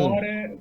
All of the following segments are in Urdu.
اور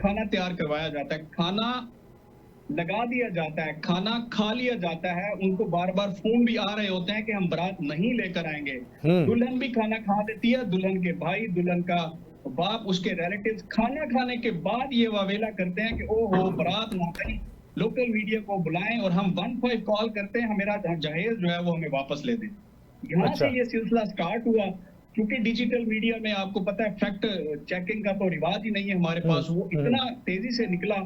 کھانا تیار کروایا جاتا ہے, کھانا لگا دیا جاتا ہے, کھانا کھا لیا جاتا ہے, ان کو بار بار فون بھی آ رہے ہوتے ہیں کہ ہم بارات نہیں لے کر آئیں گے, دلہن بھی کھانا کھا دیتی ہے, دلہن کے بھائی, دلہن کا باپ, اس کے ریلیٹیوز کھانا کھانے کے بعد یہ واویلا کرتے ہیں کہ او ہو بارات نہ گئی, لوکل میڈیا کو بلائیں اور ہم 15 کال کرتے ہیں میرا جہیز جو ہے وہ ہمیں واپس لے دیں. یہاں سے یہ سلسلہ سٹارٹ ہوا. کیونکہ ڈیجیٹل میڈیا میں آپ کو پتا ہے فیکٹ چیکنگ کا تو رواج ہی نہیں ہے ہمارے پاس, وہ اتنا تیزی سے نکلا.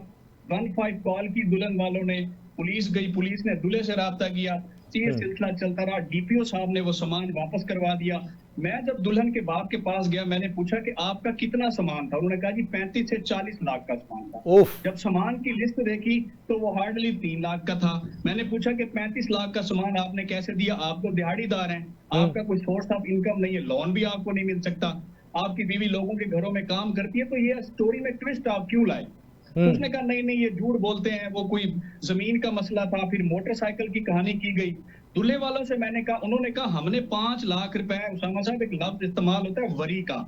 15 کال کی دلہن والوں نے, پولیس گئی, پولیس نے دلہے سے رابطہ کیا, یہ سلسلہ چلتا رہا. ڈی پی او صاحب نے وہ سامان واپس کروا دیا. میں جب دلہن کے باپ کے پاس گیا, میں نے پوچھا کہ آپ کا کتنا سامان تھا, انہوں نے کہا جی 35 سے 40 لاکھ کا سامان تھا. جب سامان کی لسٹ دیکھی تو وہ ہارڈلی 3 لاکھ کا تھا. میں نے پوچھا کہ 35 لاکھ کا سامان آپ نے کیسے دیا, آپ تو دیہڑی دار ہیں, آپ کا کوئی سورس آف انکم نہیں ہے, لون بھی آپ کو نہیں مل سکتا, آپ کی بیوی لوگوں کے گھروں میں کام کرتی ہے, تو یہ سٹوری میں ٹویسٹ آپ کیوں لائے؟ اس نے کہا نہیں یہ جھوٹ بولتے ہیں, وہ کوئی زمین کا مسئلہ تھا. پھر موٹر سائیکل کی کہانی کی گئی. دلہے والوں سے میں نے کہا, انہوں نے کہا ہم نے 5 لاکھ روپے, اسامہ صاحب ایک لفظ استعمال ہوتا ہے وری کا,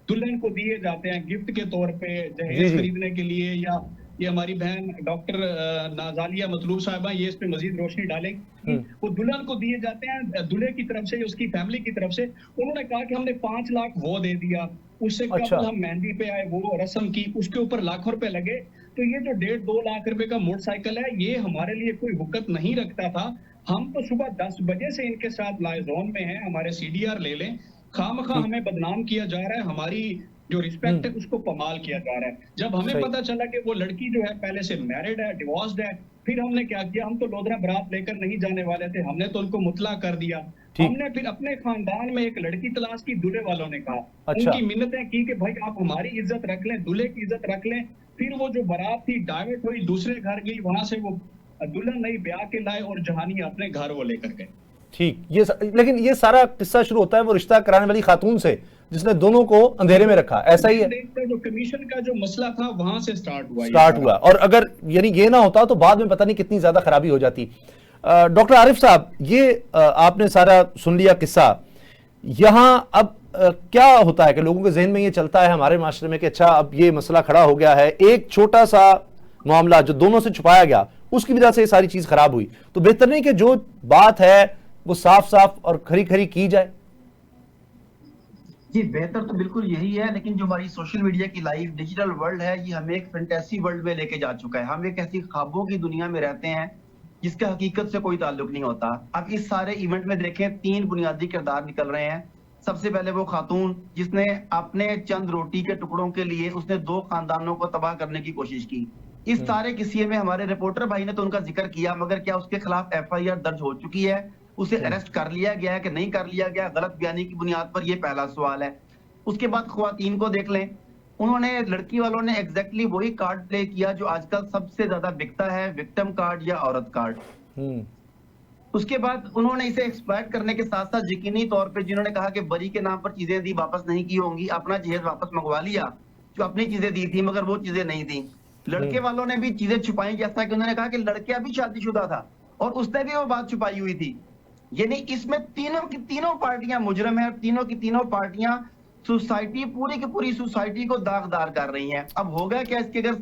دلہن کو دیے جاتے ہیں گفٹ کے طور پہ جہیز خریدنے کے لیے. یا یہ ہماری بہن ڈاکٹر نازالیہ مطلوب صاحبہ یہ اس پہ مزید روشنی ڈالیں, وہ دلہن کو دیے جاتے ہیں دلہے کی طرف سے, اس کی فیملی کی طرف سے. انہوں نے کہا کہ ہم نے 5 لاکھ وہ دے دیا, اس سے قبل ہم مہندی پہ آئے, وہ رسم کی, اس کے اوپر لاکھوں روپے لگے. تو یہ جو 1.5-2 لاکھ روپے کا موٹر سائیکل ہے, یہ ہمارے لیے کوئی وقت نہیں رکھتا تھا. ہم تو صبح 10 بجے سے ان کے ساتھ لائزون میں ہیں, ہمارے CDR لے لیں. خواہ ہمیں بدنام کیا جا رہا ہے, ہماری جو رسپیکٹ ہے اس کو پامال کیا جا رہا ہے. جب ہمیں پتا چلا کہ وہ لڑکی جو ہے پہلے سے میرڈ ہے, ڈیورسڈ ہے, پھر ہم نے کیا کیا, ہم تو لودھرا برات لے کر نہیں جانے والے تھے, ہم نے تو ان کو مطلع کر دیا. ہم نے پھر اپنے خاندان میں ایک لڑکی تلاش کی, دلہے والوں نے کہا, ان کی منتیں کی کہ بھائی آپ ہماری عزت رکھ لیں, دلہے کی عزت رکھ لیں. پھر وہ جو برات تھی ڈائیورٹ ہوئی, دوسرے گھر گئی, وہاں سے وہ دلہن نہیں بیاہ کے لائے اور جہانی اپنے گھر وہ لے کر گئے. ٹھیک, لیکن یہ سارا قصہ شروع ہوتا ہے وہ رشتہ کرانے والی خاتون سے جس نے دونوں کو اندھیرے میں رکھا, ایسا ہی ہے؟ جو کمیشن کا جو مسئلہ تھا وہاں سے سٹارٹ ہوا, اور اگر یعنی یہ نہ ہوتا تو بعد میں پتہ نہیں کتنی زیادہ خرابی ہو جاتی. ڈاکٹر عارف صاحب, یہ آپ نے سارا سن لیا قصہ. یہاں اب کیا ہوتا ہے کہ لوگوں کے ذہن میں یہ چلتا ہے ہمارے معاشرے میں کہ اچھا اب یہ مسئلہ کھڑا ہو گیا ہے, ایک چھوٹا سا معاملہ جو دونوں سے چھپایا گیا اس کی وجہ سے یہ ساری چیز خراب ہوئی, تو بہتر نہیں کہ جو بات ہے وہ صاف اور کھری کھری کی جائے؟ جی بہتر تو بالکل یہی ہے, لیکن جو ہماری سوشل میڈیا کی لائف ڈیجیٹل ورلڈ ہے, یہ ہمیں ایک فینٹیسی ورلڈ میں لے کے جا چکا ہے. ہم ایک ایسی خوابوں کی دنیا میں رہتے ہیں جس کا حقیقت سے کوئی تعلق نہیں ہوتا. اب اس سارے ایونٹ میں دیکھیں 3 بنیادی کردار نکل رہے ہیں. سب سے پہلے وہ خاتون جس نے اپنے چند روٹی کے ٹکڑوں کے لیے اس نے 2 خاندانوں کو تباہ کرنے کی کوشش کی. اس سارے قصے میں ہمارے رپورٹر بھائی نے تو ان کا ذکر کیا, مگر کیا اس کے خلاف FIR درج ہو چکی ہے, اسے اریسٹ کر لیا گیا ہے کہ نہیں کر لیا گیا غلط بیانی کی بنیاد پر, یہ پہلا سوال ہے. اس کے بعد خواتین کو دیکھ لیں, انہوں نے لڑکی والوں نے ایگزیکٹلی وہی کارڈ پلے کیا جو آج کل سب سے زیادہ بکتا ہے, وکٹم کارڈ یا عورت کارڈ. اس کے بعد انہوں نے اسے ایکسپلائٹ کرنے کے ساتھ ساتھ یقینی طور پہ جنہوں نے کہا کہ بری کے نام پر چیزیں دی واپس نہیں کی ہوں گی, اپنا جہیز واپس منگوا لیا جو اپنی چیزیں دی تھی مگر وہ چیزیں نہیں تھیں. لڑکے والوں نے بھی چیزیں چھپائیں, جیسا کہ انہوں نے کہا کہ لڑکا بھی شادی شدہ تھا اور اس نے بھی وہ بات چھپائی ہوئی تھی. یعنی اس میں تینوں کی تینوں پارٹیاں مجرم ہیں, اور تینوں کی تینوں پارٹیاں سوسائٹی پوری کی پوری سوسائٹی کو داغدار کر رہی ہیں. اب ہوگا کیا اس کے اگر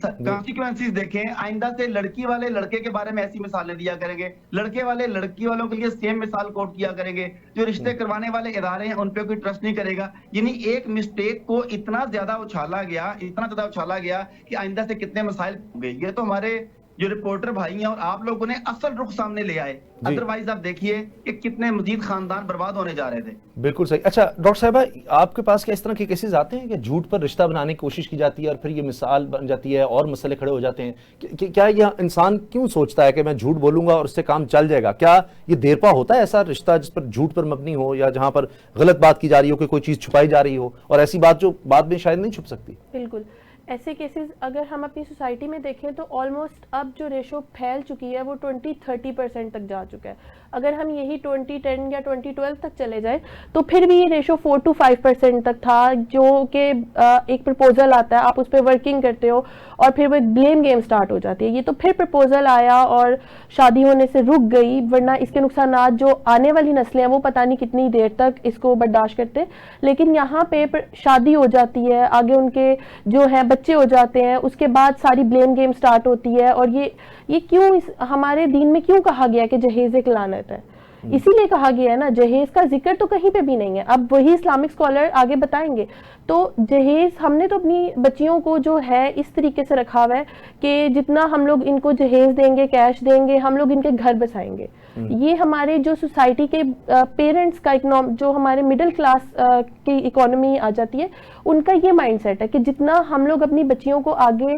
کانسیکوینسز دیکھیں, آئندہ سے لڑکی والے لڑکے کے بارے میں ایسی مثالیں دیا کریں گے, لڑکے والے لڑکی والوں کے لیے سیم مثال کوٹ کیا کریں گے, جو رشتے کروانے والے ادارے ہیں ان پہ کوئی ٹرسٹ نہیں کرے گا. یعنی ایک مسٹیک کو اتنا زیادہ اچھالا گیا کہ آئندہ سے کتنے مسائل ہوں گے. یہ تو ہمارے جو رپورٹر بھائی ہیں اور آپ لوگوں نے اصل رخ سامنے لے آئے, ادروائز آپ دیکھیے کہ کتنے مزید خاندان برباد ہونے جا رہے تھے. بالکل صحیح. اچھا ڈاکٹر صاحبہ, آپ کے پاس کیا اس طرح کے کیسز آتے ہیں کہ جھوٹ پر رشتہ بنانے کی کوشش کی جاتی ہے اور پھر یہ مثال بن جاتی ہے اور مسئلے کھڑے ہو جاتے ہیں؟ کیا یہ انسان کیوں سوچتا ہے کہ میں جھوٹ بولوں گا اور اس سے کام چل جائے گا؟ کیا یہ دیرپا ہوتا ہے ایسا رشتہ جس پر جھوٹ پر مبنی ہو, یا جہاں پر غلط بات کی جا رہی ہو کہ کوئی چیز چھپائی جا رہی ہو, اور ایسی بات جو بعد میں شاید نہیں چھپ سکتی؟ بالکل ایسے کیسز اگر ہم اپنی سوسائٹی میں دیکھیں تو آلموسٹ اب جو ریشو پھیل چکی ہے وہ 20-30% تک جا چکا ہے. اگر ہم یہی 2010 یا 2012 تک چلے جائیں تو پھر بھی یہ ریشو 4-5% تک تھا, جو کہ ایک پرپوزل آتا ہے, آپ اس پہ ورکنگ کرتے ہو اور پھر وہ بلیم گیم سٹارٹ ہو جاتی ہے. یہ تو پھر پرپوزل آیا اور شادی ہونے سے رک گئی, ورنہ اس کے نقصانات جو آنے والی نسلیں ہیں وہ پتہ نہیں کتنی دیر تک اس کو برداشت کرتے. لیکن یہاں پہ شادی ہو جاتی ہے, آگے ان کے جو ہے بچے ہو جاتے ہیں, اس کے بعد ساری بلیم گیم سٹارٹ ہوتی ہے. اور یہ کیوں ہمارے دین میں کیوں کہا گیا کہ جہیز ایک لعنت ہے؟ اسی لیے کہا گیا ہے نا, جہیز کا ذکر تو کہیں پہ بھی نہیں ہے. اب وہی اسلامک اسکالر آگے بتائیں گے. تو جہیز ہم نے تو اپنی بچیوں کو جو ہے اس طریقے سے رکھا ہوا ہے کہ جتنا ہم لوگ ان کو جہیز دیں گے, کیش دیں گے, ہم لوگ ان کے گھر بسائیں گے. یہ ہمارے جو سوسائٹی کے پیرنٹس کا جو ہمارے مڈل کلاس کی اکانومی آ جاتی ہے, ان کا یہ مائنڈ سیٹ ہے کہ جتنا ہم لوگ اپنی بچیوں کو آگے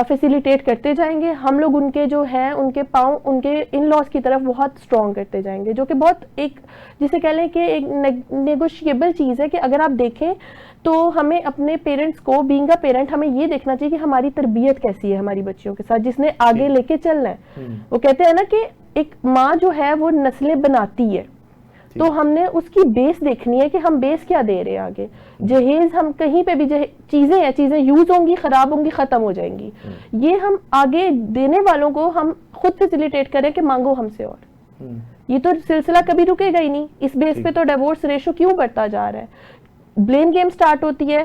فیسیلیٹیٹ کرتے جائیں گے, ہم لوگ ان کے جو ہیں ان کے پاؤں ان کے ان لاس کی طرف بہت اسٹرانگ کرتے جائیں گے, جو کہ بہت ایک جسے کہہ لیں کہ ایک نیگوشیبل چیز ہے. کہ اگر آپ دیکھیں تو ہمیں اپنے پیرنٹس کو, بینگ اے پیرنٹ, ہمیں یہ دیکھنا چاہیے کہ ہماری تربیت کیسی ہے ہماری بچیوں کے ساتھ, جس نے آگے لے کے چلنا ہے. وہ کہتے ہیں نا کہ ایک ماں جو ہے وہ نسلیں بناتی ہے, تو ہم نے اس کی بیس دیکھنی ہے کہ ہم بیس کیا دے رہے ہیں آگے. جہیز ہم کہیں پہ بھی چیزیں یوز ہوں گی, خراب ہوں گی, ختم ہو جائیں گی. یہ ہم آگے دینے والوں کو ہم خود فیسیلیٹیٹ کریں کہ مانگو ہم سے. اور یہ تو سلسلہ کبھی رکے گا ہی نہیں. اس بیس پہ تو ڈیورس ریشو کیوں بڑھتا جا رہا ہے؟ بلیم گیم سٹارٹ ہوتی ہے,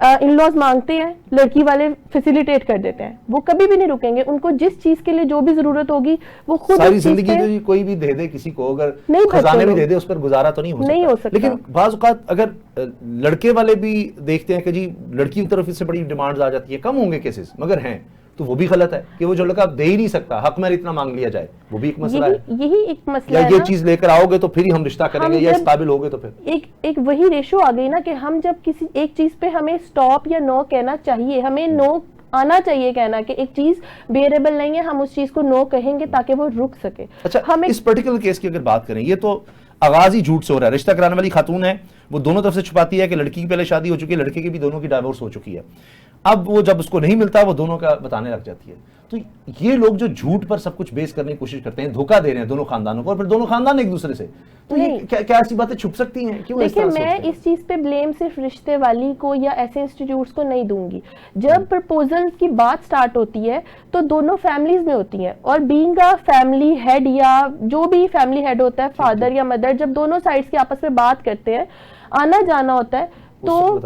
ان لاز مانگتے ہیں, لڑکی والے فیسیلیٹیٹ کر دیتے ہیں. وہ کبھی بھی نہیں رکیں گے. ان کو جس چیز کے لیے جو بھی ضرورت ہوگی وہ خود ساری زندگی تو کوئی بھی دے دے کسی کو, اگر خزانے بھی دے دے اس پر گزارا تو نہیں ہو سکتا. لیکن بعض اوقات اگر لڑکے والے بھی دیکھتے ہیں کہ جی لڑکی کی طرف اس سے بڑی ڈیمانڈز آ جاتی ہے, کم ہوں گے کیسز مگر ہیں, تو وہ بھی غلط ہے کہ وہ جو لڑکا دے ہی نہیں سکتا, حق میں اتنا مانگ لیا جائے, وہ بھی ایک مسئلہ ہے. یہی ایک مسئلہ ہے, یہ چیز لے کر آؤ گے تو پھر ہی ہم رشتہ کریں گے, یا اس قابل ہوگے تو پھر ایک وہی ریشو آ گئی نا کہ ہم جب کسی ایک چیز پہ ہمیں سٹاپ یا نو کہنا چاہیے, ہمیں نو آنا چاہیے کہنا کہ ایک چیز بیئریبل نہیں ہے, ہم اس چیز کو نو کہیں گے تاکہ وہ رک سکے. اچھا, اس پرٹیکولر کیس کی اگر بات کریں, یہ تو آغاز ہی جھوٹ سے ہو رہا ہے. رشتہ کرانے والی خاتون ہے, وہ دونوں طرف سے چھپاتی ہے کہ لڑکی کی پہلے شادی ہو چکی ہے, لڑکے کی بھی دونوں کی ڈائیورس ہو چکی ہے. اب وہ جب اس کو نہیں ملتا وہ دونوں کا بتانے لگ جاتی ہے. تو یہ لوگ جو جھوٹ پر سب کچھ بیس کرنے کی کوشش کرتے ہیں, دھوکہ دے رہے ہیں دونوں خاندانوں کو, اور پھر دونوں خاندان ایک دوسرے سے, تو یہ کیا ایسی باتیں چھپ سکتی ہیں؟ کیوں دیکھیں, میں اس چیز پہ بلیم صرف رشتے والی کو یا ایسے انسٹیٹیوٹس کو نہیں دوں گی. جب پرپوزل کی بات سٹارٹ ہوتی ہے تو دونوں فیملیز میں ہوتی ہیں, اور بینگ اے فیملی ہیڈ یا جو بھی فیملی ہیڈ ہوتا ہے, فادر یا مدر, جب دونوں سائڈس کی آپس میں بات کرتے ہیں, آنا جانا ہوتا ہے, تو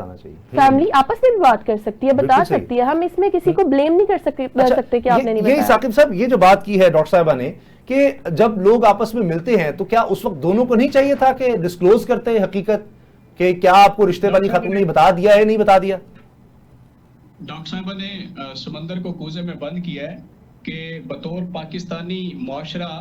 فیملی آپس میں بھی بات کر سکتی ہے, بتا سکتی ہے. ہم اس میں کسی کو بلیم نہیں کر سکتے کہ آپ نے نہیں بتایا. یہ ثاقب صاحب یہ جو بات کی ہے ڈاکٹر صاحبہ نے کہ جب لوگ آپس میں ملتے ہیں تو کیا اس وقت دونوں کو نہیں چاہیے تھا کہ ڈسکلوز کرتے حقیقت کہ کیا آپ کو رشتے والی خاتون نے بتا دیا ہے, نہیں بتا دیا؟ ڈاکٹر صاحبہ نے سمندر کو کوزے میں بند کیا ہے کہ بطور پاکستانی معاشرہ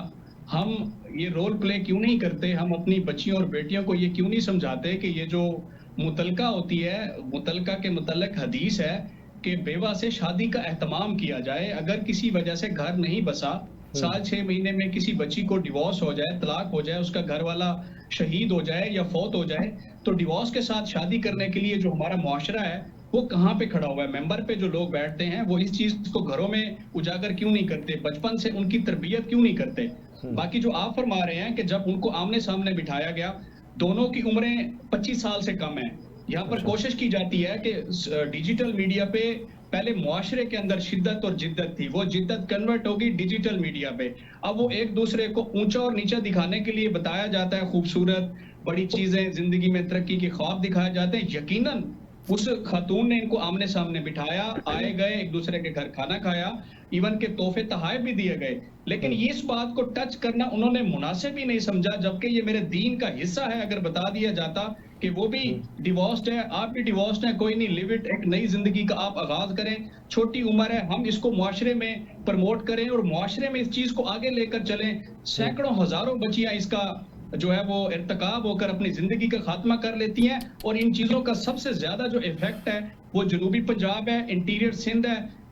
ہم یہ رول پلے کیوں نہیں کرتے, ہم اپنی بچیوں اور بیٹیوں کو یہ کیوں نہیں سمجھاتے کہ یہ جو متعلقہ ہوتی ہے, متعلقہ کے متعلق حدیث ہے کہ بیوہ سے شادی کا اہتمام کیا جائے. اگر کسی وجہ سے گھر نہیں بسا, 6 مہینے میں کسی بچی کو ڈیورس ہو جائے, طلاق ہو جائے, اس کا گھر والا شہید ہو جائے یا فوت ہو جائے, تو ڈیورس کے ساتھ شادی کرنے کے لیے جو ہمارا معاشرہ ہے وہ کہاں پہ کھڑا ہوا ہے؟ ممبر پہ جو لوگ بیٹھتے ہیں وہ اس چیز کو گھروں میں اجاگر کیوں نہیں کرتے, بچپن سے ان کی تربیت کیوں نہیں کرتے؟ باقی جو آپ فرما رہے ہیں کہ جب ان کو آمنے سامنے بٹھایا گیا, دونوں کی عمریں 25 سال سے کم ہیں, یہاں پر کوشش کی جاتی ہے کہ ڈیجیٹل میڈیا پہ پہلے معاشرے کے اندر شدت اور جدت تھی, وہ جدت کنورٹ ہوگی ڈیجیٹل میڈیا پہ. اب وہ ایک دوسرے کو اونچا اور نیچا دکھانے کے لیے بتایا جاتا ہے, خوبصورت بڑی چیزیں, زندگی میں ترقی کے خواب دکھائے جاتے ہیں. یقیناً اس خاتون نے ان کو آمنے سامنے بٹھایا, آئے گئے, ایک دوسرے کے گھر کھانا کھایا, ایون کے تحفے تحائف بھی دیے گئے, لیکن یہ اس بات کو ٹچ کرنا انہوں نے مناسب ہی نہیں سمجھا, جبکہ یہ میرے دین کا حصہ ہے. اگر بتا دیا جاتا کہ وہ بھی ڈیورسڈ ہے, آپ بھی ڈیورسڈ ہیں, کوئی نہیں, لیو اٹ, ایک نئی زندگی کا آپ آغاز کریں, چھوٹی عمر ہے, ہم اس کو معاشرے میں پرموٹ کریں اور معاشرے میں اس چیز کو آگے لے کر چلیں. سینکڑوں ہزاروں بچیاں اس کا جو ہے وہ ارتکاب ہو کر اپنی زندگی کا خاتمہ کر لیتی ہیں, اور ان چیزوں کا سب سے زیادہ جو ایفیکٹ ہے وہ جنوبی پنجاب ہے, انٹیریئر سندھ ہے,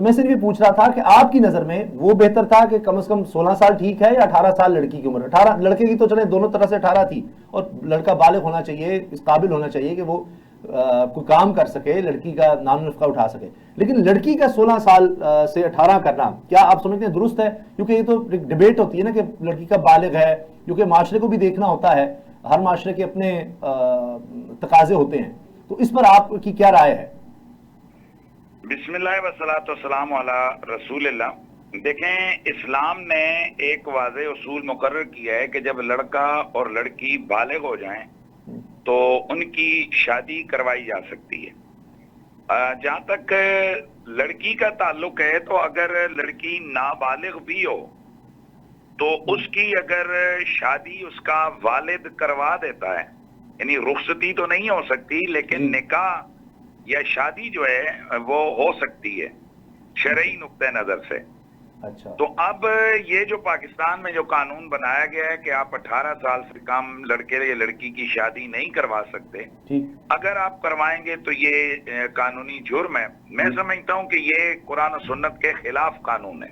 تو میں صرف یہ پوچھ رہا تھا کہ آپ کی نظر میں وہ بہتر تھا کہ کم از کم 16 سال ٹھیک ہے یا 18 سال لڑکی کی عمر؟ 18 لڑکے کی تو چلے دونوں طرح سے 18 تھی، اور لڑکا بالغ ہونا چاہیے، اس قابل ہونا چاہیے کہ وہ کوئی کام کر سکے، لڑکی کا نان نفقہ اٹھا سکے، لیکن لڑکی کا 16 سال سے 18 کرنا کیا آپ سمجھتے ہیں درست ہے؟ کیونکہ یہ تو ایک ڈیبیٹ ہوتی ہے نا کہ لڑکی کا بالغ ہے، کیونکہ معاشرے کو بھی دیکھنا ہوتا ہے، ہر معاشرے کے اپنے تقاضے ہوتے ہیں، تو اس پر آپ کی کیا رائے ہے؟ بسم اللہ والصلاۃ والسلام علی رسول اللہ۔ دیکھیں، اسلام نے ایک واضح اصول مقرر کیا ہے کہ جب لڑکا اور لڑکی بالغ ہو جائیں تو ان کی شادی کروائی جا سکتی ہے۔ جہاں تک لڑکی کا تعلق ہے تو اگر لڑکی نابالغ بھی ہو تو اس کی اگر شادی اس کا والد کروا دیتا ہے، یعنی رخصتی تو نہیں ہو سکتی لیکن نکاح یا شادی جو ہے وہ ہو سکتی ہے شرعی نقطہ نظر سے۔ اچھا، تو اب یہ جو پاکستان میں جو قانون بنایا گیا ہے کہ آپ 18 سال سے کم لڑکے یا لڑکی کی شادی نہیں کروا سکتے، اگر آپ کروائیں گے تو یہ قانونی جرم ہے۔ میں سمجھتا ہوں کہ یہ قرآن و سنت کے خلاف قانون ہے،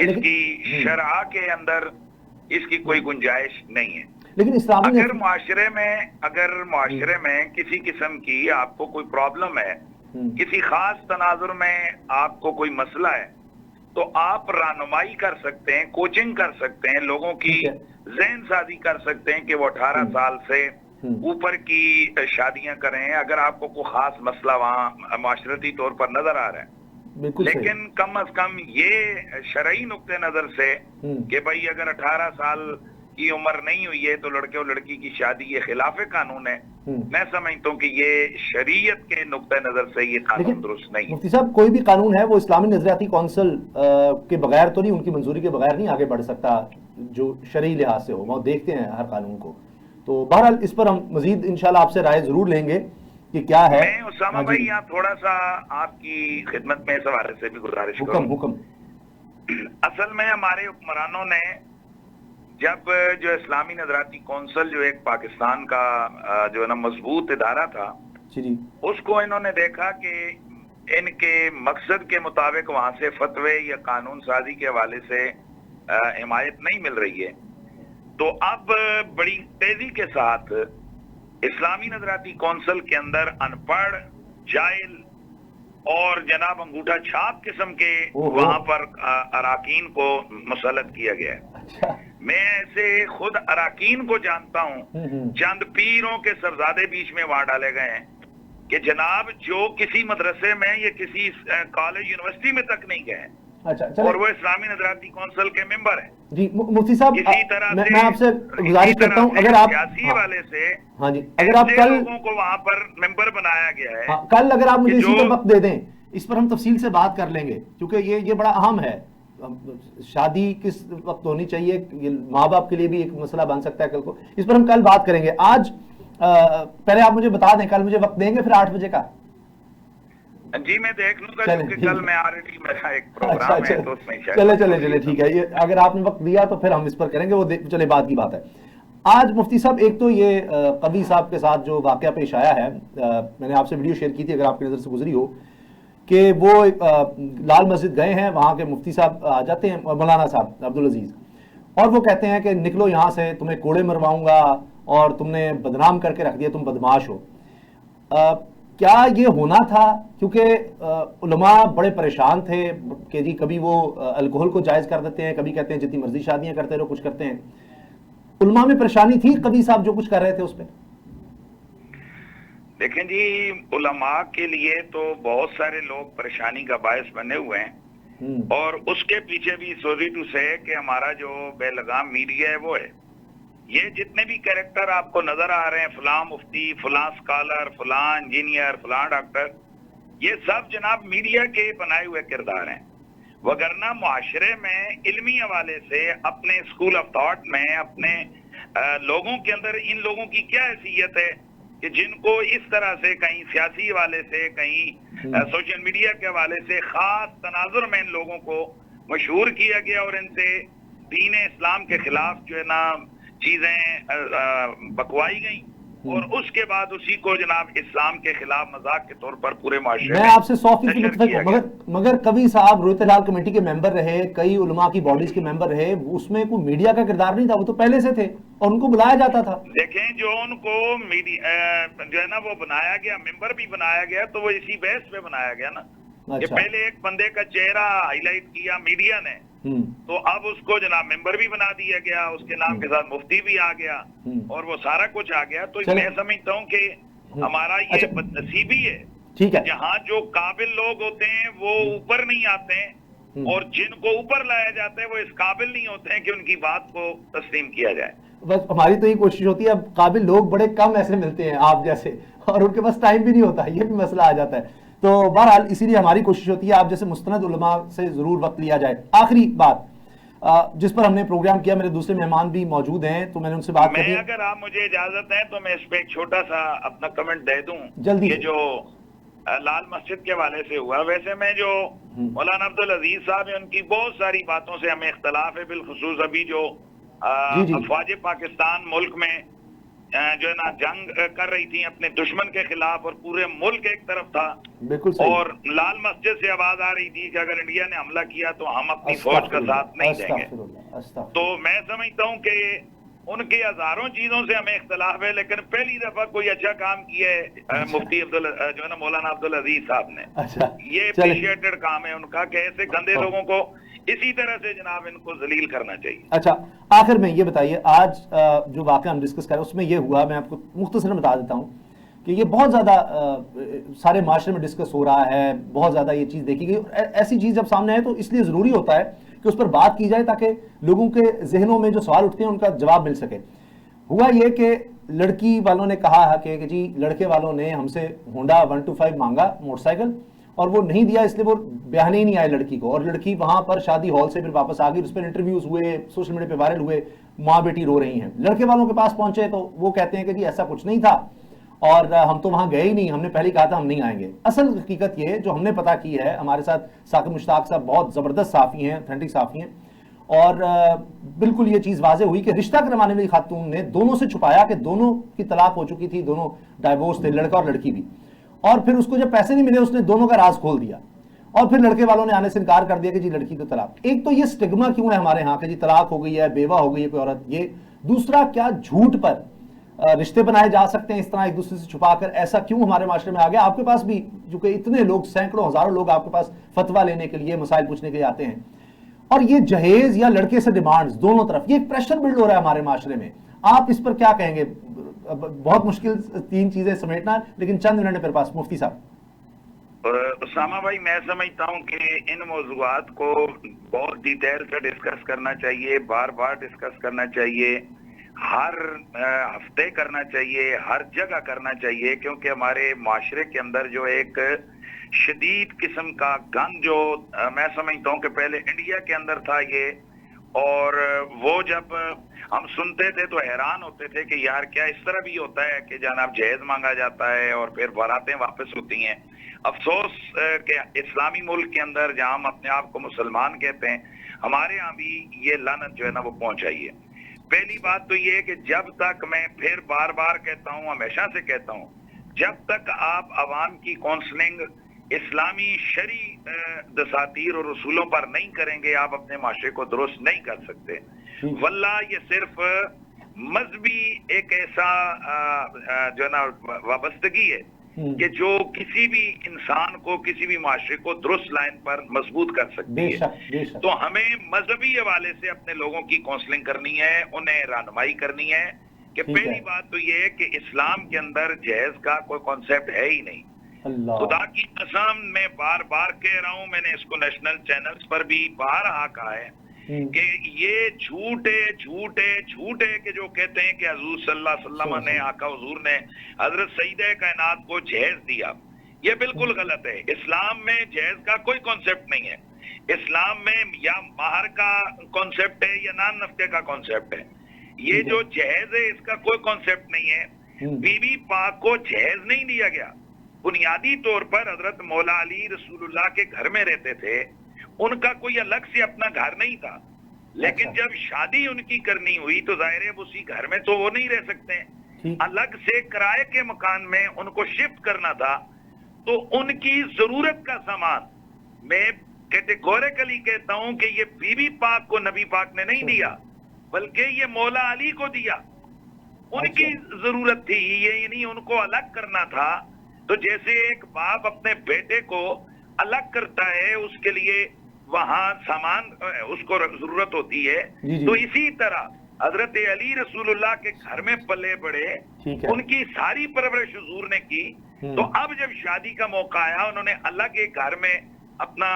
اس کی شرع کے اندر اس کی کوئی گنجائش نہیں ہے۔ لیکن اسلامی اگر معاشرے میں کسی قسم کی آپ کو کوئی پرابلم ہے، کسی خاص تناظر میں آپ کو کوئی مسئلہ ہے، تو آپ رہنمائی کر سکتے ہیں، کوچنگ کر سکتے ہیں، لوگوں کی ذہن سازی کر سکتے ہیں کہ وہ 18 سال سے اوپر کی شادیاں کریں اگر آپ کو کوئی خاص مسئلہ وہاں معاشرتی طور پر نظر آ رہا ہے۔ لیکن کم از کم یہ شرعی نقطہ نظر سے کہ بھائی اگر 18 سال کی عمر نہیں ہوئی ہے تو لڑکے اور لڑکی کی شادی یہ خلاف قانون ہے، میں سمجھتا ہوں کہ یہ شریعت کے نقطہ نظر سے یہ قانون درست نہیں ہے۔ مفتی صاحب، کوئی بھی قانون ہے وہ اسلامی نظریاتی کونسل کے بغیر تو نہیں، ان کی منظوری کے بغیر نہیں آگے بڑھ سکتا جو شرعی لحاظ سے ہو، وہ دیکھتے ہیں ہر قانون کو۔ تو بہرحال اس پر ہم مزید انشاءاللہ آپ سے رائے ضرور لیں گے کہ کیا ہے۔ میں اسامہ بھائی یہاں تھوڑا سا آپ کی خدمت میں اس حوالے سے بھی گزارش کروں۔ حکم۔ اصل میں ہمارے حکمرانوں نے جب جو اسلامی نظراتی کونسل جو ایک پاکستان کا جو ہے نا مضبوط ادارہ تھا، اس کو انہوں نے دیکھا کہ ان کے مقصد کے مطابق وہاں سے فتوے یا قانون سازی کے حوالے سے حمایت نہیں مل رہی ہے، تو اب بڑی تیزی کے ساتھ اسلامی نظراتی کونسل کے اندر ان پڑھ، جاہل اور جناب انگوٹھا چھاپ قسم کے وہاں پر اراکین کو مسلط کیا گیا ہے۔ میں ایسے خود اراکین کو جانتا ہوں، چند پیروں کے سرزادے بیچ میں وہاں ڈالے گئے ہیں کہ جناب جو کسی مدرسے میں یا کسی کالج یونیورسٹی میں تک نہیں گئے، اور وہ اسلامی نظراتی کونسل کے ممبر ہیں۔ جی مفتی صاحب، اسی طرح میں آپ سے گزارش کرتا ہوں، اگر آپ سیاسی والے سے اگر آپ کل لوگوں کو وہاں پر ممبر بنایا گیا ہے، کل اگر آپ مجھے اسی پر وقت دے دیں، اس پر ہم تفصیل سے بات کر لیں گے، کیونکہ یہ بڑا اہم ہے۔ شادی کس وقت ہونی چاہیے، یہ ماں باپ کے لیے بھی ایک مسئلہ بن سکتا ہے کل کو، اس پر ہم کل بات کریں گے۔ آج پہلے آپ مجھے بتا دیں، کل مجھے وقت دیں گے پھر 8 بجے کا؟ جی میں دیکھ لوں گا، کیونکہ کل میں آلریڈی میرا ایک پروگرام ہے تو اس میں چلے ٹھیک ہے، اگر آپ نے وقت دیا تو پھر ہم اس پر کریں گے، وہ چلے بات کی بات ہے۔ آج مفتی صاحب، ایک تو یہ قبی صاحب کے ساتھ جو واقعہ پیش آیا ہے، میں نے آپ سے ویڈیو شیئر کی تھی، اگر آپ کی نظر سے گزری ہو، کہ وہ لال مسجد گئے ہیں، وہاں کے مفتی صاحب آ جاتے ہیں، مولانا صاحب عبدالعزیز، اور وہ کہتے ہیں کہ نکلو یہاں سے، تمہیں کوڑے مرواؤں گا اور تم نے بدنام کر کے رکھ دیا، تم بدمعاش ہو۔ کیا یہ ہونا تھا؟ کیونکہ علماء بڑے پریشان تھے کہ جی کبھی وہ الکوہل کو جائز کر دیتے ہیں، کبھی کہتے ہیں جتنی مرضی شادیاں کرتے رہو، کچھ کرتے ہیں۔ علماء میں پریشانی تھی قبی صاحب جو کچھ کر رہے تھے اس پہ؟ دیکھیں جی، علماء کے لیے تو بہت سارے لوگ پریشانی کا باعث بنے ہوئے ہیں، اور اس کے پیچھے بھی سوری ٹو سے کہ ہمارا جو بے لگام میڈیا ہے وہ ہے۔ یہ جتنے بھی کریکٹر آپ کو نظر آ رہے ہیں، فلاں مفتی، فلاں سکالر، فلاں انجینئر، فلاں ڈاکٹر، یہ سب جناب میڈیا کے بنائے ہوئے کردار ہیں، وگرنہ معاشرے میں علمی حوالے سے اپنے اسکول آف تھاٹ میں اپنے لوگوں کے اندر ان لوگوں کی کیا حیثیت ہے کہ جن کو اس طرح سے کہیں سیاسی حوالے سے، کہیں سوشل میڈیا کے حوالے سے خاص تناظر میں ان لوگوں کو مشہور کیا گیا اور ان سے دین اسلام کے خلاف جو ہے نا چیزیں بکوائی گئیں۔ اور اس کے بعد اسی کو جناب اسلام کے خلاف مذاق کے طور پر پورے معاشرے میں آپ سے 100% نشر متفق کیا ہوں، گیا۔ مگر کبھی صاحب رویت لال کمیٹی کے ممبر رہے، کئی علماء کی باڈیز کے ممبر رہے، اس میں کوئی میڈیا کا کردار نہیں تھا، وہ تو پہلے سے تھے اور ان کو بلایا جاتا تھا۔ دیکھیں جو ان کو جو ہے نا وہ بنایا گیا، ممبر بھی بنایا گیا، تو وہ اسی بیس پہ بنایا گیا نا کہ اچھا پہلے ایک بندے کا چہرہ ہائی لائٹ کیا میڈیا نے، تو اب اس کو جناب ممبر بھی بنا دیا گیا، اس کے نام کے ساتھ مفتی بھی آ گیا اور وہ سارا کچھ آ گیا۔ تو چلیں۔ میں سمجھتا ہوں کہ ہمارا یہ اچھا۔ بدنصیبی ہے ٹھیک ہے، جہاں جو قابل لوگ ہوتے ہیں وہ اوپر نہیں آتے ہیں، اور جن کو اوپر لایا جاتا ہے وہ اس قابل نہیں ہوتے ہیں کہ ان کی بات کو تسلیم کیا جائے۔ بس ہماری تو یہ کوشش ہوتی ہے، اب قابل لوگ بڑے کم ایسے ملتے ہیں آپ جیسے، اور ان کے پاس ٹائم بھی نہیں ہوتا، یہ بھی مسئلہ آ جاتا ہے۔ تو بہرحال اسی لیے ہماری کوشش ہوتی ہے آپ جیسے مستند علماء سے ضرور وقت لیا جائے۔ آخری بات جس پر ہم نے پروگرام کیا، میرے دوسرے مہمان بھی موجود ہیں تو میں نے ان سے بات میں اگر آپ مجھے اجازت دیں تو میں اس پہ ایک چھوٹا سا اپنا کمنٹ دے دوں جلدی کہ سے۔ جو لال مسجد کے حوالے سے ہوا، ویسے میں جو مولانا عبدالعزیز صاحب ہیں ان کی بہت ساری باتوں سے ہمیں اختلاف ہے، بالخصوص ابھی جو جی۔ افواج پاکستان ملک میں جو ہے نا جنگ کر رہی تھی اپنے دشمن کے خلاف اور پورے ملک ایک طرف تھا، بالکل صحیح۔ اور لال مسجد سے آواز آ رہی تھی کہ اگر انڈیا نے حملہ کیا تو ہم اپنی فوج کا ساتھ نہیں دیں گے۔ تو میں سمجھتا ہوں کہ ان کی ہزاروں چیزوں سے ہمیں اختلاف ہے، لیکن پہلی دفعہ کوئی اچھا کام کیا ہے مفتی جو ہے نا مولانا عبدالعزیز صاحب نے، یہ اپریشیٹڈ کام ہے ان کا کہ ایسے گندے لوگوں کو اسی طرح سے جناب ان کو ذلیل کرنا چاہیے۔ اچھا آخر میں یہ بتائیے، آج جو واقعہ ہم ڈسکس کر رہے ہیں اس میں یہ ہوا، میں آپ کو مختصراً بتا دیتا ہوں کہ یہ بہت زیادہ سارے معاشرے میں ڈسکس ہو رہا ہے، بہت زیادہ یہ چیز دیکھی گئی، ایسی چیز جب سامنے آئے تو اس لیے ضروری ہوتا ہے کہ اس پر بات کی جائے تاکہ لوگوں کے ذہنوں میں جو سوال اٹھتے ہیں ان کا جواب مل سکے۔ ہوا یہ کہ لڑکی والوں نے کہا ہے کہ جی لڑکے والوں نے ہم سے ہونڈا 125 مانگا موٹر سائیکل اور وہ نہیں دیا، اس لیے وہ بیانے ہی نہیں آئے لڑکی کو، اور لڑکی وہاں پر شادی ہال سے پھر واپس آ گئی، اس پر انٹرویوز ہوئے، سوشل میڈیا پہ وائرل ہوئے، ماں بیٹی رو رہی ہیں۔ لڑکے والوں کے پاس پہنچے تو وہ کہتے ہیں کہ جی ایسا کچھ نہیں تھا اور ہم تو وہاں گئے ہی نہیں، ہم نے پہلے کہا تھا ہم نہیں آئیں گے۔ اصل حقیقت یہ جو ہم نے پتہ کی ہے، ہمارے ساتھ ثاقب مشتاق صاحب بہت زبردست صحافی ہیں، اتھینٹک صحافی ہیں، اور بالکل یہ چیز واضح ہوئی کہ رشتہ کروانے والی خاتون نے دونوں سے چھپایا کہ دونوں کی طلاق ہو چکی تھی، دونوں ڈائیورس تھے، لڑکا اور لڑکی بھی، اور پھر اس کو جب پیسے نہیں ملے اس نے دونوں کا راز کھول دیا، اور پھر لڑکے والوں نے آنے سے انکار کر دیا کہ جی لڑکی تو طلاق۔ ایک تو یہ سٹگما کیوں ہے ہمارے ہاں کہ جی طلاق ہو گئی ہے، بیوہ ہو گئی ہے کوئی عورت، یہ دوسرا کیا جھوٹ پر رشتے بنائے جا سکتے ہیں اس طرح ایک دوسرے سے چھپا کر، ایسا کیوں ہمارے معاشرے میں آ گیا؟ آپ کے پاس بھی جو کہ اتنے لوگ، سینکڑوں ہزاروں لوگ آپ کے پاس فتویٰ لینے کے لیے، مسائل پوچھنے کے لیے آتے ہیں، اور یہ جہیز یا لڑکے سے ڈیمانڈز دونوں طرف، یہ ایک پریشر بلڈ ہو رہا ہے ہمارے معاشرے میں، آپ اس پر کیا کہیں گے؟ بہت مشکل تین چیزیں سمیٹنا، لیکن چند منٹ میرے پاس۔ مفتی صاحب۔ اسامہ بھائی میں سمجھتا ہوں کہ ان موضوعات کو بہت ڈیٹیل سے ڈسکس کرنا چاہیے، بار بار ڈسکس کرنا چاہیے، ہر ہفتے کرنا چاہیے، ہر جگہ کرنا چاہیے، کیونکہ ہمارے معاشرے کے اندر جو ایک شدید قسم کا گند جو میں سمجھتا ہوں کہ پہلے انڈیا کے اندر تھا یہ، اور وہ جب ہم سنتے تھے تو حیران ہوتے تھے کہ یار کیا اس طرح بھی ہوتا ہے کہ جناب جہیز مانگا جاتا ہے اور پھر باراتیں واپس ہوتی ہیں۔ افسوس کہ اسلامی ملک کے اندر جہاں ہم اپنے آپ کو مسلمان کہتے ہیں، ہمارے ہاں بھی یہ لعنت جو ہے نا وہ پہنچائی ہے۔ پہلی بات تو یہ ہے کہ جب تک، میں پھر بار بار کہتا ہوں، ہمیشہ سے کہتا ہوں، جب تک آپ عوام کی کونسلنگ اسلامی شرعی دساتیر اور اصولوں پر نہیں کریں گے، آپ اپنے معاشرے کو درست نہیں کر سکتے۔ واللہ یہ صرف مذہبی ایک ایسا جو ہے نا وابستگی ہے کہ جو کسی بھی انسان کو، کسی بھی معاشرے کو درست لائن پر مضبوط کر سکتی ہے۔ تو ہمیں مذہبی حوالے سے اپنے لوگوں کی کونسلنگ کرنی ہے، انہیں رہنمائی کرنی ہے کہ پہلی بات تو یہ ہے کہ اسلام کے اندر جہیز کا کوئی کانسیپٹ ہے ہی نہیں۔ خدا کی قسم میں بار بار کہہ رہا ہوں، میں نے اس کو نیشنل چینلز پر بھی بارہا کہا ہے کہ یہ جھوٹ ہے کہ جو کہتے ہیں کہ حضور صلی اللہ علیہ وسلم نے، آقا حضور نے حضرت سیدہ کائنات کو جہیز دیا، یہ بالکل غلط ہے۔ اسلام میں جہیز کا کوئی کانسیپٹ نہیں ہے۔ اسلام میں یا مہر کا کانسیپٹ ہے یا نان نفقے کا کانسیپٹ ہے۔ یہ جو جہیز ہے اس کا کوئی کانسیپٹ نہیں ہے۔ بی بی پاک کو جہیز نہیں دیا گیا، بنیادی طور پر حضرت مولا علی رسول اللہ کے گھر میں رہتے تھے، ان کا کوئی الگ سے اپنا گھر نہیں تھا، لیکن جب شادی ان کی کرنی ہوئی تو ظاہر ہے اسی گھر میں تو وہ نہیں رہ سکتے ہیں، الگ سے کرائے کے مکان میں ان کو شفٹ کرنا تھا، تو ان کی ضرورت کا سامان میں کیٹیگوریکلی کہتا ہوں کہ یہ بی بی پاک کو نبی پاک نے نہیں دیا، بلکہ یہ مولا علی کو دیا. ان کی ضرورت تھی، یہ نہیں ان کو الگ کرنا تھا. تو جیسے ایک باپ اپنے بیٹے کو الگ کرتا ہے، اس کے لیے وہاں سامان اس کو ضرورت ہوتی ہے، تو اسی طرح حضرت علی رسول اللہ کے گھر میں پلے بڑے، ان کی ساری پرورش حضور نے کی. تو اب جب شادی کا موقع آیا، انہوں نے الگ ایک گھر میں اپنا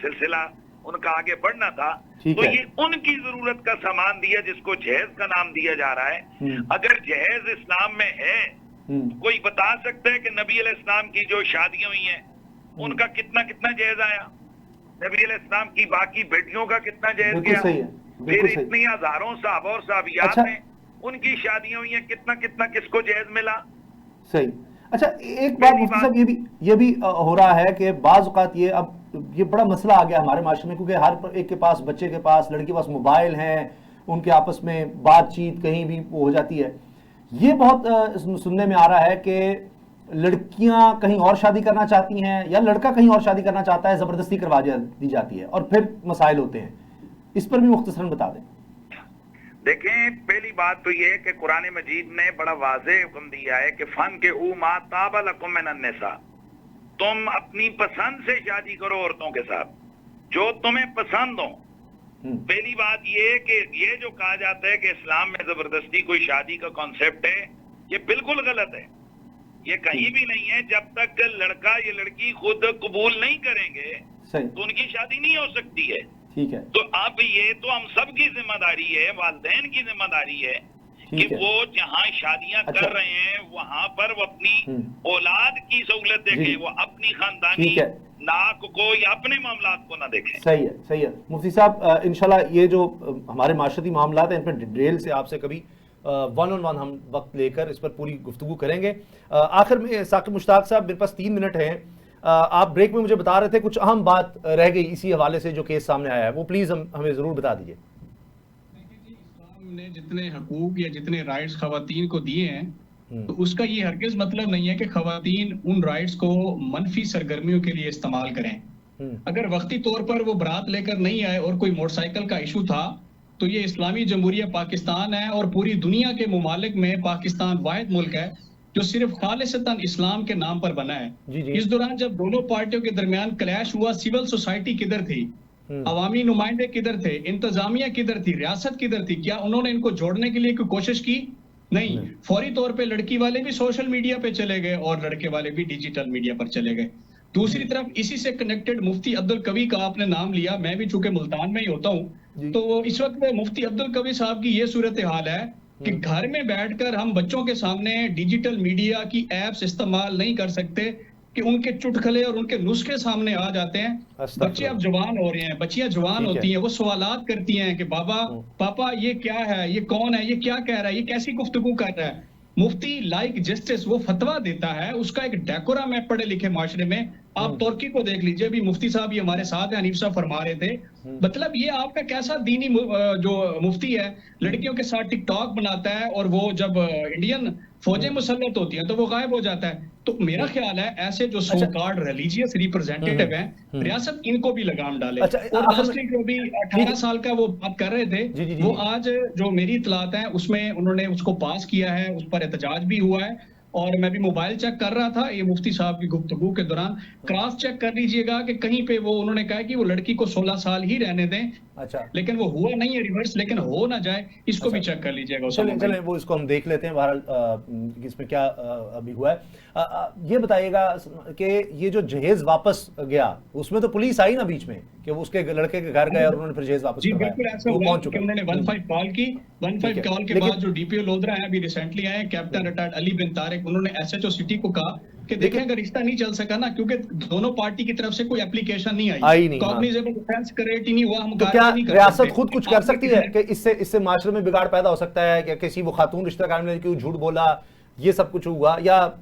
سلسلہ ان کا آگے بڑھنا تھا، تو یہ ان کی ضرورت کا سامان دیا جس کو جہیز کا نام دیا جا رہا ہے. اگر جہیز اسلام میں ہے، کوئی بتا سکتا ہے کہ نبی علیہ السلام کی جو شادیاں ہوئی ہیں ان کا کتنا جہیز آیا؟ نبی علیہ السلام کی باقی بیٹیوں کا کتنا جہیز گیا؟ پھر اتنی ہزاروں صحابہ اور صحابیات ہیں، ان کی شادیاں ہوئی ہیں، کتنا کس کو جہیز ملا؟ صحیح. اچھا ایک بات مفتی صاحب یہ بھی ہو رہا ہے کہ بعض اوقات یہ بڑا مسئلہ آ گیا ہمارے معاشرے میں، کیونکہ ہر ایک کے پاس، بچے کے پاس، لڑکی کے پاس موبائل ہیں، ان کے آپس میں بات چیت کہیں بھی ہو جاتی ہے. یہ بہت سننے میں آ رہا ہے کہ لڑکیاں کہیں اور شادی کرنا چاہتی ہیں یا لڑکا کہیں اور شادی کرنا چاہتا ہے، زبردستی کروا دی جاتی ہے اور پھر مسائل ہوتے ہیں. اس پر بھی مختصراً بتا دیں. دیکھیں، پہلی بات تو یہ کہ قرآن مجید نے بڑا واضح حکم دیا ہے کہ فن کے او ما طاب لکم من النساء، تم اپنی پسند سے شادی کرو عورتوں کے ساتھ جو تمہیں پسند ہو. پہلی بات یہ کہ یہ جو کہا جاتا ہے کہ اسلام میں زبردستی کوئی شادی کا کانسیپٹ ہے، یہ بالکل غلط ہے. یہ کہیں بھی نہیں ہے. جب تک لڑکا یا لڑکی خود قبول نہیں کریں گے تو ان کی شادی نہیں ہو سکتی ہے. تو اب یہ تو ہم سب کی ذمہ داری ہے، والدین کی ذمہ داری ہے کہ وہ جہاں شادیاں کر رہے ہیں وہاں پر وہ اپنی اولاد کی سہولت دیکھیں، وہ اپنی خاندانی ناک کو یا اپنے معاملات کو نہ دیکھیں. صحیح ہے. مفتی صاحب انشاءاللہ یہ جو ہمارے معاشرتی معاملات ہیں ان پر ڈیٹیل سے آپ سے کبھی ون آن ون ہم وقت لے کر اس پر پوری گفتگو کریں گے. آخر میں ثاقب مشتاق صاحب، میرے پاس 3 منٹ ہیں. آپ بریک میں مجھے بتا رہے تھے کچھ اہم بات رہ گئی اسی حوالے سے جو کیس سامنے آیا ہے، وہ پلیز ہمیں ضرور بتا دیجئے. اسلام نے جتنے حقوق یا جتنے رائٹس خواتین کو دیے ہیں، تو اس کا یہ ہرگز مطلب نہیں ہے کہ خواتین ان رائٹس کو منفی سرگرمیوں کے لیے استعمال کریں. اگر وقتی طور پر وہ برات لے کر نہیں آئے اور کوئی موٹر سائیکل کا ایشو تھا، تو یہ اسلامی جمہوریہ پاکستان ہے اور پوری دنیا کے ممالک میں پاکستان واحد ملک ہے جو صرف خالصتاً اسلام کے نام پر بنا ہے. اس دوران جب دونوں پارٹیوں کے درمیان کلیش ہوا، سول سوسائٹی کدھر تھی؟ عوامی نمائندے کدھر تھے؟ انتظامیہ کدھر تھی؟ ریاست کدھر تھی؟ کیا انہوں نے ان کو جوڑنے کے لیے کوئی کوشش کی؟ نہیں. فوری طور پہ لڑکی والے بھی سوشل میڈیا پہ چلے گئے اور لڑکے والے بھی ڈیجیٹل میڈیا پر چلے گئے. دوسری طرف اسی سے کنیکٹڈ مفتی عبدالقوی کا آپ نے نام لیا، میں بھی چونکہ ملتان میں ہی ہوتا ہوں، تو اس وقت مفتی عبدالقوی صاحب کی یہ صورتحال ہے کہ گھر میں بیٹھ کر ہم بچوں کے سامنے ڈیجیٹل میڈیا کی ایپس استعمال نہیں کر سکتے کہ ان کے چٹکلے اور ان کے نسخے سامنے آ جاتے ہیں. بچے اب جوان ہو رہے ہیں، بچیاں جوان ہوتی ہیں، وہ سوالات کرتی ہیں کہ بابا پاپا یہ کیا ہے، یہ کون ہے، یہ کیا کہہ رہا ہے، یہ کیسی گفتگو کر رہا ہے. مفتی لائک جسٹس وہ فتویٰ دیتا ہے، اس کا ایک ڈیکورم ہے پڑھے لکھے معاشرے میں. آپ ترکی کو دیکھ لیجئے، بھی مفتی صاحب یہ ہمارے ساتھ ہیں، حنیف صاحب فرما رہے تھے، مطلب یہ آپ کا کیسا دینی جو مفتی ہے لڑکیوں کے ساتھ ٹک ٹاک بناتا ہے اور وہ جب انڈین فوجیں مسلط ہوتی ہیں تو وہ غائب ہو جاتا ہے. تو میرا خیال ہے ایسے جو سو کارڈ ریلیجیس ریپرزینٹیٹیو ہیں، ریاست ان کو بھی لگام ڈالے. اور لاسٹلی جو بھی 18 سال کا وہ بات کر رہے تھے، وہ آج جو میری اطلاعات ہیں اس میں انہوں نے اس کو پاس کیا ہے، اس پر احتجاج بھی ہوا ہے. اور میں بھی موبائل چیک کر رہا تھا یہ مفتی صاحب کی گفتگو کے دوران، کراس چیک کر لیجئے گا کہ کہیں پہ وہ انہوں نے کہا کہ وہ لڑکی کو 16 سال ہی رہنے دیں، لیکن وہ ہوا نہیں ہے ریورس، لیکن ہو نہ جائے اس کو بھی چیک کر لیجئے گا. چلیں وہ اس کو ہم دیکھ لیتے ہیں بہرحال اس میں کیا ابھی ہوا ہے. یہ بتائیے گا کہ یہ جو جہیز واپس گیا اس میں تو پولیس آئی نا بیچ میں کہ وہ اس کے لڑکے کے گھر گئے اور انہوں نے پھر جہیز واپس کروایا. جی بالکل ایسا ہوا کہ انہوں نے 15 کال کی. 15 کال کے بعد جو ڈی پی او لودھرا ہیں ابھی ریسنٹلی آئے، کیپٹن ریٹائرڈ علی بن طارق، انہوں نے ایس ایچ او سٹی کو کہا کہ دیکھیں اگر رشتہ نہیں چل سکا نا، کیونکہ دونوں پارٹی کی طرف سے کوئی اپلیکیشن نہیں آئی، کاگنیزیبل ڈیفینس کریٹ ہی نہیں ہوا، ہم تو کیا ریاست خود کچھ کر سکتی ہے کہ اس سے معاشرے میں بگاڑ پیدا ہو سکتا ہے کہ کسی وہ خاتون رشتہ کار نے کیوں جھوٹ بولا، یہ سب کچھ ہوا، یا